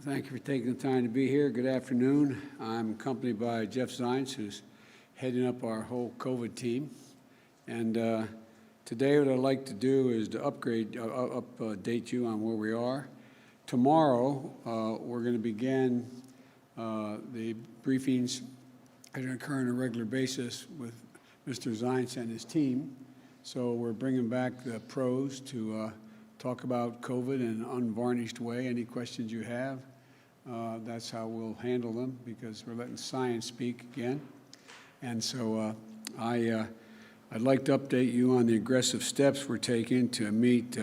Thank you for taking the time to be here. Good afternoon. I'm accompanied by Jeff Zients, who's heading up our whole COVID team. And today what I'd like to do is to update you on where we are. Tomorrow, we're going to begin the briefings that are going to occur on a regular basis with Mr. Zients and his team. So we're bringing back the pros to talk about COVID in an unvarnished way. Any questions you have, that's how we'll handle them, because we're letting science speak again. And so I'd like to update you on the aggressive steps we're taking to meet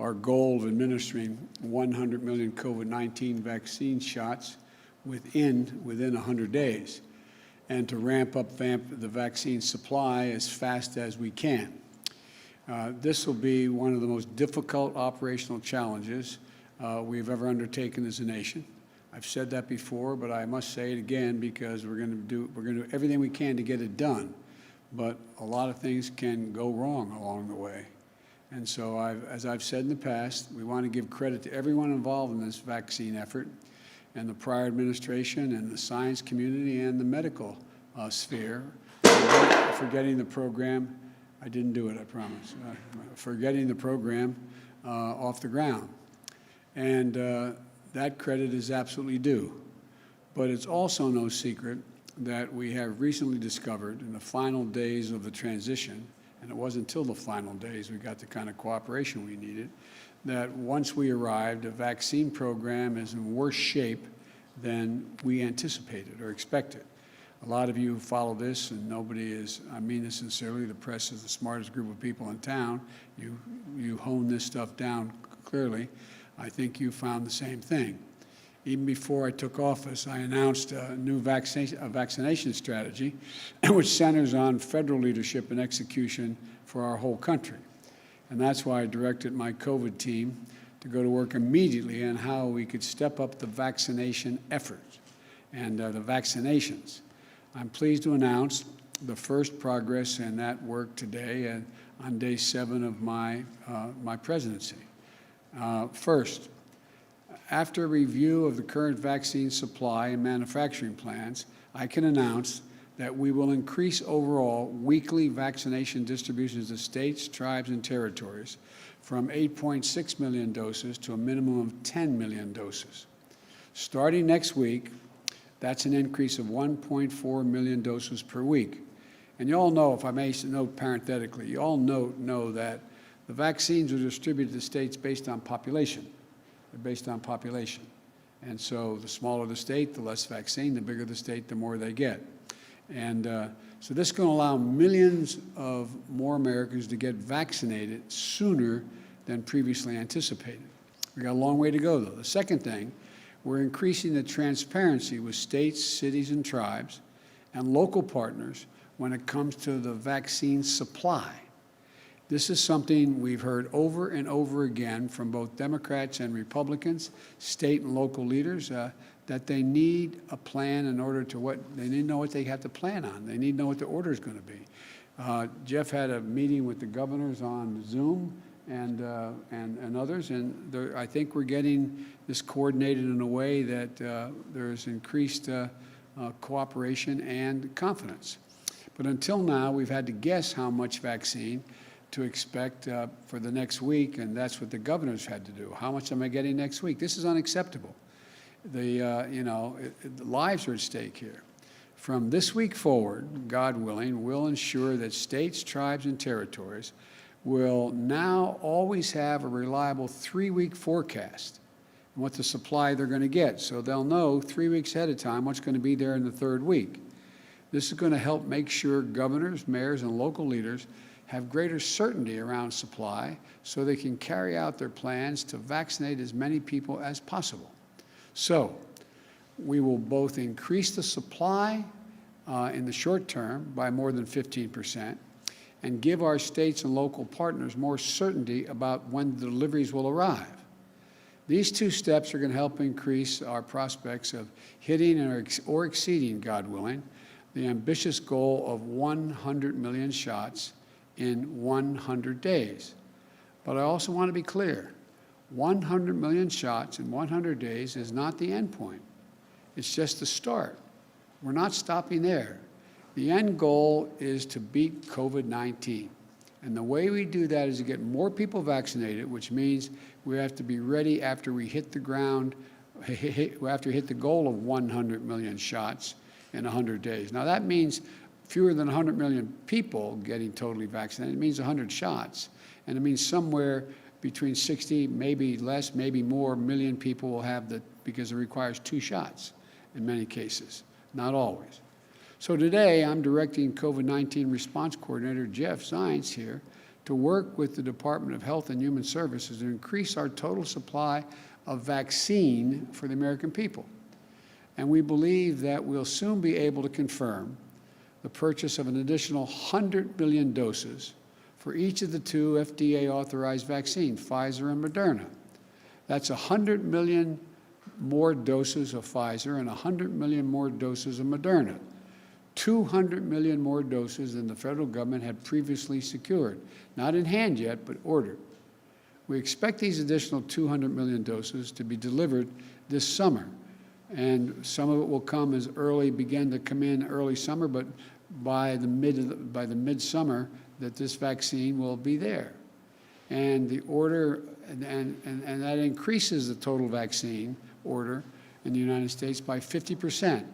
our goal of administering 100 million COVID-19 vaccine shots within 100 days, and to ramp up the vaccine supply as fast as we can. This will be one of the most difficult operational challenges we've ever undertaken as a nation. I've said that before, but I must say it again, because we're going to do everything we can to get it done. But a lot of things can go wrong along the way. And so, as I've said in the past, we want to give credit to everyone involved in this vaccine effort, and the prior administration and the science community and the medical sphere for getting the program. I didn't do it, I promise. For getting the program off the ground. And that credit is absolutely due. But it's also no secret that we have recently discovered in the final days of the transition, and it wasn't until the final days we got the kind of cooperation we needed, that once we arrived, the vaccine program is in worse shape than we anticipated or expected. A lot of you follow this, and nobody is, I mean this sincerely, the press is the smartest group of people in town. You hone this stuff down clearly. I think you found the same thing. Even before I took office, I announced a new vaccination strategy, which centers on federal leadership and execution for our whole country. And that's why I directed my COVID team to go to work immediately on how we could step up the vaccination effort and the vaccinations. I'm pleased to announce the first progress in that work today on day 7 of my presidency. First, after review of the current vaccine supply and manufacturing plans, I can announce that we will increase overall weekly vaccination distributions to states, tribes, and territories from 8.6 million doses to a minimum of 10 million doses. Starting next week, that's an increase of 1.4 million doses per week. And you all know, if I may note parenthetically, you all know that the vaccines are distributed to states based on population. They're based on population. And so the smaller the state, the less vaccine, the bigger the state, the more they get. And so this is going to allow millions of more Americans to get vaccinated sooner than previously anticipated. We got a long way to go, though. The second thing, we're increasing the transparency with states, cities, and tribes and local partners when it comes to the vaccine supply. This is something we've heard over and over again from both Democrats and Republicans, state and local leaders, that they need a plan in order to they need to know what they have to plan on. They need to know what the order is going to be. Jeff had a meeting with the governors on Zoom and others, and I think we're getting this coordinated in a way that there's increased cooperation and confidence. But until now, we've had to guess how much vaccine to expect for the next week, and that's what the governors had to do. How much am I getting next week? This is unacceptable. The lives are at stake here. From this week forward, God willing, we'll ensure that states, tribes, and territories will now always have a reliable 3-week forecast on what the supply they're going to get. So they'll know 3 weeks ahead of time what's going to be there in the 3rd week. This is going to help make sure governors, mayors, and local leaders have greater certainty around supply so they can carry out their plans to vaccinate as many people as possible. So we will both increase the supply in the short term by more than 15% and give our states and local partners more certainty about when the deliveries will arrive. These 2 steps are going to help increase our prospects of hitting or exceeding, God willing, the ambitious goal of 100 million shots in 100 days. But I also want to be clear, 100 million shots in 100 days is not the end point. It's just the start. We're not stopping there. The end goal is to beat COVID-19. And the way we do that is to get more people vaccinated, which means we have to be ready after we hit the ground, after we hit the goal of 100 million shots in 100 days. Now that means fewer than 100 million people getting totally vaccinated. It means 100 shots. And it means somewhere between 60, maybe less, maybe more, million people will have that, because it requires 2 shots in many cases, not always. So today, I'm directing COVID-19 Response Coordinator Jeff Zients here to work with the Department of Health and Human Services to increase our total supply of vaccine for the American people. And we believe that we'll soon be able to confirm the purchase of an additional 100 million doses for each of the 2 FDA-authorized vaccines, Pfizer and Moderna. That's 100 million more doses of Pfizer and 100 million more doses of Moderna. 200 million more doses than the federal government had previously secured. Not in hand yet, but ordered. We expect these additional 200 million doses to be delivered this summer. And some of it will come as begin to come in early summer, but by the midsummer, that this vaccine will be there. And the order, and that increases the total vaccine order in the United States by 50%,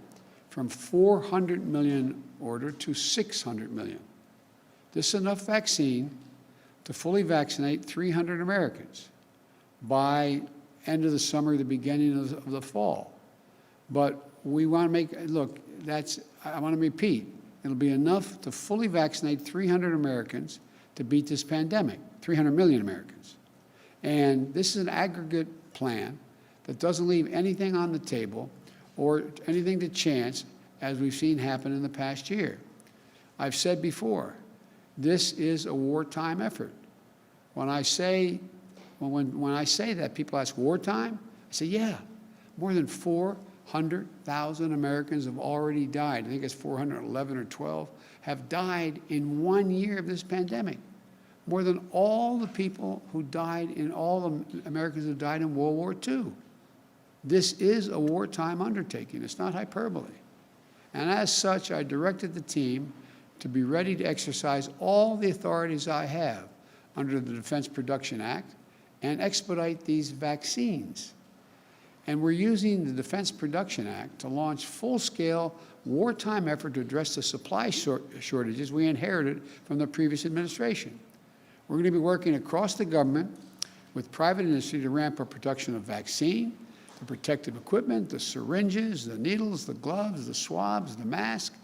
from 400 million order to 600 million. This is enough vaccine to fully vaccinate 300 Americans by end of the summer, the beginning of the fall. But we want to make, look, I want to repeat, it'll be enough to fully vaccinate 300 Americans to beat this pandemic, 300 million Americans. And this is an aggregate plan that doesn't leave anything on the table or anything to chance, as we've seen happen in the past year. I've said before, this is a wartime effort. When I say that, people ask, wartime? I say, yeah, more than 400,000 Americans have already died. I think it's 411 or 12 have died in 1 year of this pandemic. More than all the people who died all the Americans who died in World War II. This is a wartime undertaking. It's not hyperbole. And as such, I directed the team to be ready to exercise all the authorities I have under the Defense Production Act and expedite these vaccines. And we're using the Defense Production Act to launch full-scale wartime effort to address the supply shortages we inherited from the previous administration. We're going to be working across the government with private industry to ramp up production of vaccine, the protective equipment, the syringes, the needles, the gloves, the swabs, the mask.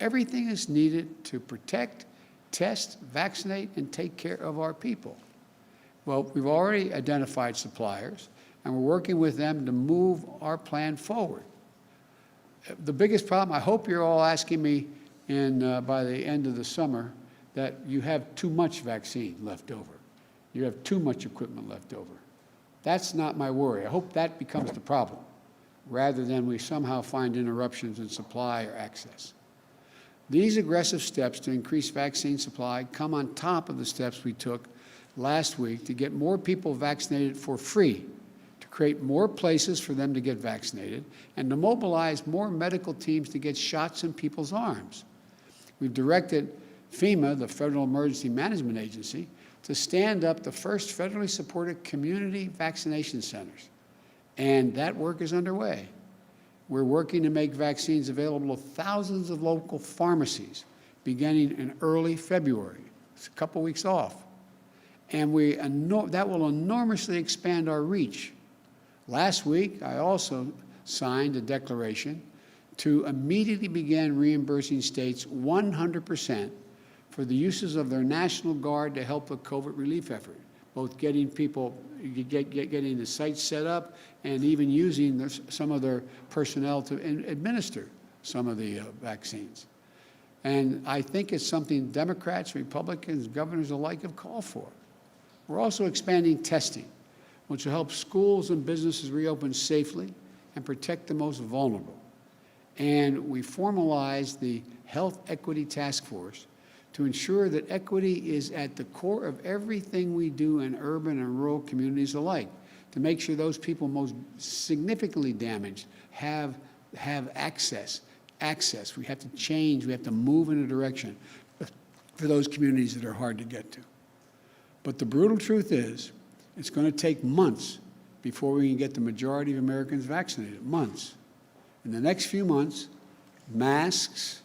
Everything is needed to protect, test, vaccinate, and take care of our people. Well, we've already identified suppliers, and we're working with them to move our plan forward. The biggest problem, I hope you're all asking me by the end of the summer that you have too much vaccine left over. You have too much equipment left over. That's not my worry. I hope that becomes the problem, rather than we somehow find interruptions in supply or access. These aggressive steps to increase vaccine supply come on top of the steps we took last week to get more people vaccinated for free, to create more places for them to get vaccinated, and to mobilize more medical teams to get shots in people's arms. We've directed FEMA, the Federal Emergency Management Agency, to stand up the first federally supported community vaccination centers. And that work is underway. We're working to make vaccines available to thousands of local pharmacies beginning in early February. It's a couple weeks off. And that will enormously expand our reach. Last week, I also signed a declaration to immediately begin reimbursing states 100% for the uses of their National Guard to help the COVID relief effort, both getting people, getting the sites set up and even using some of their personnel to administer some of the vaccines. And I think it's something Democrats, Republicans, governors alike have called for. We're also expanding testing, which will help schools and businesses reopen safely and protect the most vulnerable. And we formalized the Health Equity Task Force to ensure that equity is at the core of everything we do in urban and rural communities alike, to make sure those people most significantly damaged have access. We have to change. We have to move in a direction for those communities that are hard to get to. But the brutal truth is, it's going to take months before we can get the majority of Americans vaccinated. Months. In the next few months, masks,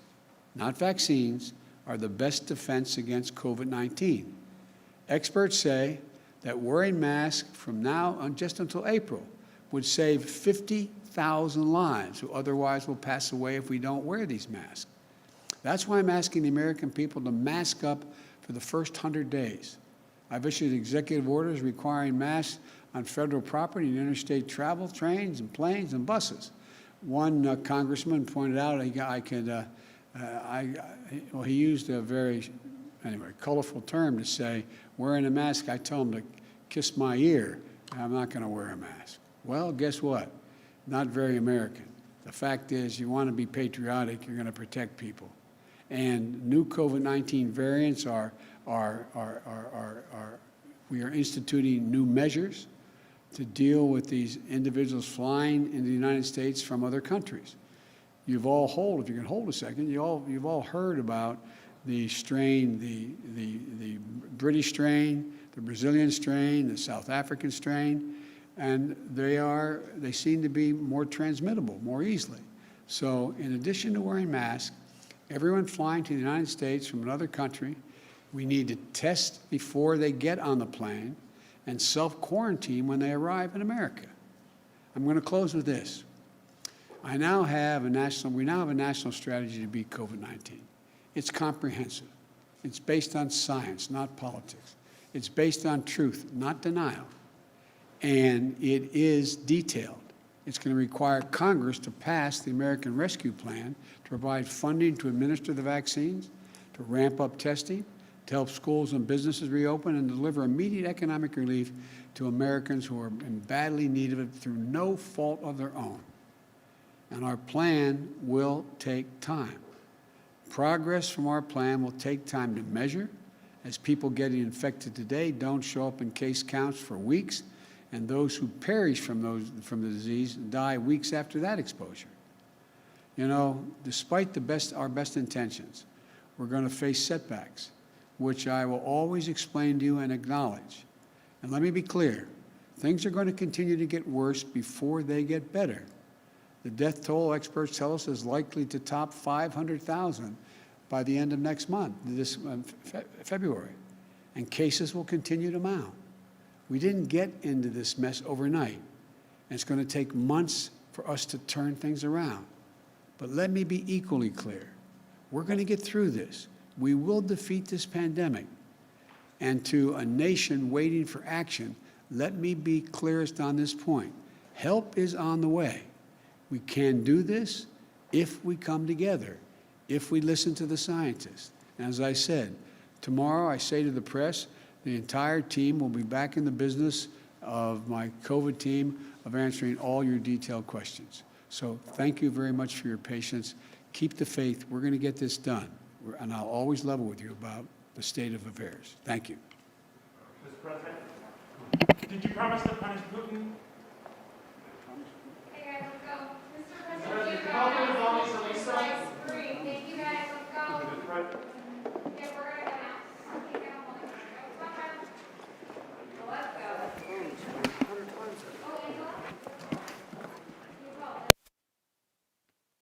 not vaccines, are the best defense against COVID-19. Experts say that wearing masks from now on just until April would save 50,000 lives who otherwise will pass away if we don't wear these masks. That's why I'm asking the American people to mask up for the first 100 days. I've issued executive orders requiring masks on federal property and interstate travel, trains and planes and buses. One congressman pointed out he used a very, colorful term to say, wearing a mask, I tell him to kiss my ear, and I'm not going to wear a mask. Well, guess what? Not very American. The fact is, you want to be patriotic, you're going to protect people. And new COVID-19 variants we are instituting new measures to deal with these individuals flying into the United States from other countries. You've all if you can hold a second, you've all heard about the strain, the British strain, the Brazilian strain, the South African strain, and they seem to be more transmittable more easily. So in addition to wearing masks, everyone flying to the United States from another country, we need to test before they get on the plane and self-quarantine when they arrive in America. I'm going to close with this. We now have a national strategy to beat COVID-19. It's comprehensive. It's based on science, not politics. It's based on truth, not denial. And it is detailed. It's going to require Congress to pass the American Rescue Plan to provide funding to administer the vaccines, to ramp up testing, to help schools and businesses reopen, and deliver immediate economic relief to Americans who are in badly need of it through no fault of their own. And our plan will take time. Progress from our plan will take time to measure, as people getting infected today don't show up in case counts for weeks, and those who perish from the disease die weeks after that exposure. You know, despite our best intentions, we're going to face setbacks, which I will always explain to you and acknowledge. And let me be clear, things are going to continue to get worse before they get better. The death toll, experts tell us, is likely to top 500,000 by the end of next month, February, and cases will continue to mount. We didn't get into this mess overnight, and it's going to take months for us to turn things around. But let me be equally clear. We're going to get through this. We will defeat this pandemic. And to a nation waiting for action, let me be clearest on this point. Help is on the way. We can do this if we come together, if we listen to the scientists. And as I said, tomorrow I say to the press, the entire team will be back in the business of my COVID team of answering all your detailed questions. So thank you very much for your patience. Keep the faith. We're going to get this done. And I'll always level with you about the state of affairs. Thank you. Mr. President, did you promise to punish Putin?